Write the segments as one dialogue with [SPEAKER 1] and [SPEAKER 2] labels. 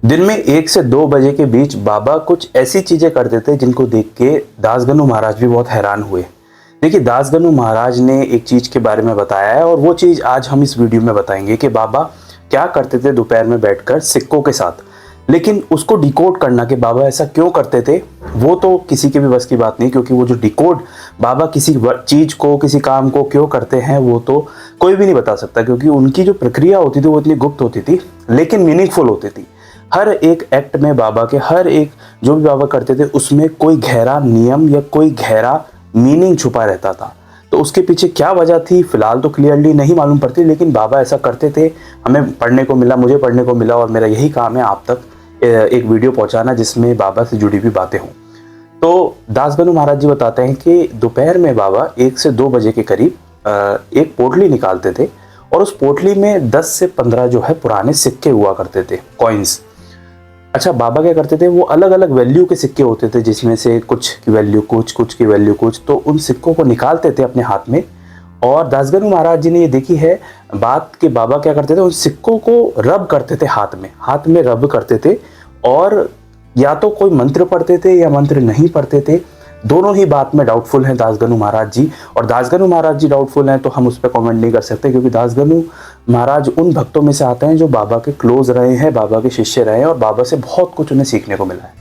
[SPEAKER 1] दिन में 1 से 2 बजे के बीच बाबा कुछ ऐसी चीजें करते थे जिनको देख के दासगनु महाराज भी बहुत हैरान हुए। देखिए, दासगनु महाराज ने एक चीज के बारे में बताया है और वो चीज आज हम इस वीडियो में बताएंगे कि बाबा क्या करते थे दोपहर में बैठकर सिक्कों के साथ। लेकिन उसको डिकोड करना कि बाबा ऐसा क्यों करते थे वो तो किसी के भी बस की बात नहीं, क्योंकि वो जो डिकोड बाबा किसी चीज को किसी काम को क्यों करते हैं वो तो कोई भी नहीं बता सकता, क्योंकि उनकी जो प्रक्रिया होती थी वो इतनी गुप्त होती थी लेकिन मीनिंगफुल होती थी। हर एक एक्ट में बाबा के, हर एक जो भी बाबा करते थे उसमें कोई गहरा नियम या कोई गहरा मीनिंग छुपा रहता था। तो उसके पीछे क्या वजह थी फिलहाल तो क्लियरली नहीं मालूम पड़ती, लेकिन बाबा ऐसा करते थे। हमें पढ़ने को मिला, मुझे पढ़ने को मिला और मेरा यही काम है आप तक एक वीडियो पहुंचाना जिसमें बाबा से जुड़ी हुई बातें हों। तो दासगनु महाराज जी बताते हैं कि दोपहर में बाबा 1 से 2 बजे के करीब एक पोटली निकालते थे और उस पोटली में 10 से 15 जो है पुराने सिक्के हुआ करते थे, कॉइन्स। अच्छा, बाबा क्या करते थे, वो अलग अलग वैल्यू के सिक्के होते थे जिसमें से कुछ की वैल्यू कुछ की वैल्यू कुछ, तो उन सिक्कों को निकालते थे अपने हाथ में। और दासगनु महाराज जी ने ये देखी है बात कि बाबा क्या करते थे, उन सिक्कों को रब करते थे, हाथ में रब करते थे और या तो कोई मंत्र पढ़ते थे या मंत्र नहीं पढ़ते थे। दोनों ही बात में डाउटफुल हैं दासगनु महाराज जी, और दासगनु महाराज जी डाउटफुल हैं तो हम उस पर कमेंट नहीं कर सकते, क्योंकि दासगनु महाराज उन भक्तों में से आते हैं जो बाबा के क्लोज रहे हैं, बाबा के शिष्य रहे हैं और बाबा से बहुत कुछ उन्हें सीखने को मिला है।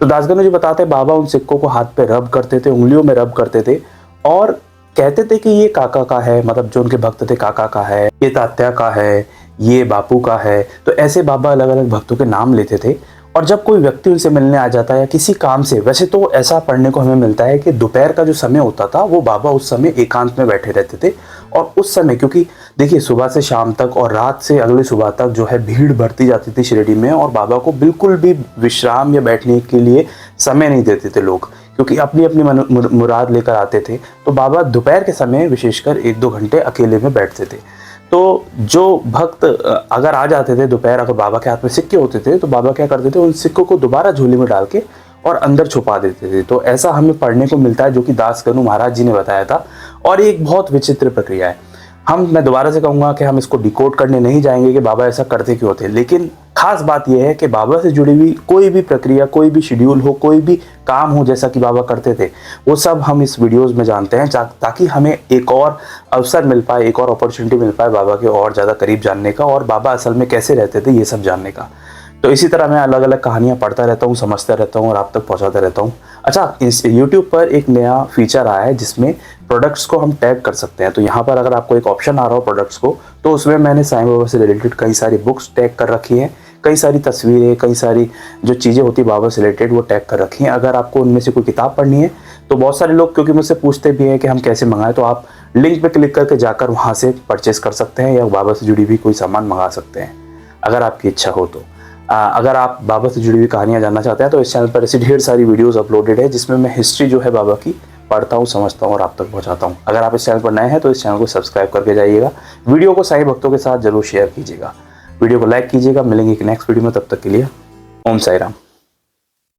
[SPEAKER 1] तो दासगनु जी बताते हैं बाबा उन सिक्कों को हाथ पे रब करते थे, उंगलियों में रब करते थे और कहते थे कि ये काका का है, मतलब जो उनके भक्त थे काका का है, ये तात्या का है, ये बापू का है। तो ऐसे बाबा अलग अलग भक्तों के नाम लेते थे और जब कोई व्यक्ति उनसे मिलने आ जाता है या किसी काम से, वैसे तो ऐसा पढ़ने को हमें मिलता है कि दोपहर का जो समय होता था वो बाबा उस समय एकांत में बैठे रहते थे। और उस समय क्योंकि देखिए सुबह से शाम तक और रात से अगले सुबह तक जो है भीड़ बढ़ती जाती थी शिरडी में और बाबा को बिल्कुल भी विश्राम या बैठने के लिए समय नहीं देते थे लोग, क्योंकि अपनी अपनी मुराद लेकर आते थे। तो बाबा दोपहर के समय विशेषकर 1-2 घंटे अकेले में बैठते थे। तो जो भक्त अगर आ जाते थे दोपहर, अगर बाबा के हाथ में सिक्के होते थे तो बाबा क्या करते थे, उन सिक्कों को दोबारा झोली में डाल के और अंदर छुपा देते थे। तो ऐसा हमें पढ़ने को मिलता है जो कि दासगनु महाराज जी ने बताया था और एक बहुत विचित्र प्रक्रिया है। मैं दोबारा से कहूँगा कि हम इसको डिकोड करने नहीं जाएंगे कि बाबा ऐसा करते क्यों थे, लेकिन खास बात यह है कि बाबा से जुड़ी हुई कोई भी प्रक्रिया, कोई भी शेड्यूल हो, कोई भी काम हो जैसा कि बाबा करते थे, वो सब हम इस वीडियोस में जानते हैं ताकि हमें एक और अवसर मिल पाए, एक और अपॉर्चुनिटी मिल पाए बाबा के और ज़्यादा करीब जानने का और बाबा असल में कैसे रहते थे ये सब जानने का। तो इसी तरह मैं अलग अलग कहानियाँ पढ़ता रहता हूँ, समझता रहता हूँ और आप तक पहुँचाता रहता हूँ। अच्छा, इस यूट्यूब पर एक नया फीचर आया है जिसमें प्रोडक्ट्स को हम टैग कर सकते हैं। तो यहाँ पर अगर आपको एक ऑप्शन आ रहा हो प्रोडक्ट्स को, तो उसमें मैंने साईं बाबा से रिलेटेड कई सारी बुक्स टैग कर रखी हैं, कई सारी तस्वीरें, कई सारी जो चीज़ें होती बाबा से रिलेटेड वो टैग कर रखी हैं। अगर आपको उनमें से कोई किताब पढ़नी है तो बहुत सारे लोग क्योंकि मुझसे पूछते भी हैं कि हम कैसे मंगाएं, तो आप लिंक पे क्लिक करके जाकर वहाँ से परचेस कर सकते हैं या बाबा से जुड़ी हुई कोई सामान मंगा सकते हैं अगर आपकी इच्छा हो तो। अगर आप बाबा से जुड़ी हुई कहानियाँ जानना चाहते हैं तो इस चैनल पर ऐसी ढेर सारी वीडियोस अपलोडेड है जिसमें मैं हिस्ट्री जो है बाबा की पढ़ता हूँ, समझता हूँ और आप तक पहुँचाता हूँ। अगर आप इस चैनल पर नए हैं तो इस चैनल को सब्सक्राइब करके जाइएगा, वीडियो को साईं भक्तों के साथ जरूर शेयर कीजिएगा, वीडियो को लाइक कीजिएगा। मिलेंगे एक नेक्स्ट वीडियो में, तब तक के लिए ओम साई राम।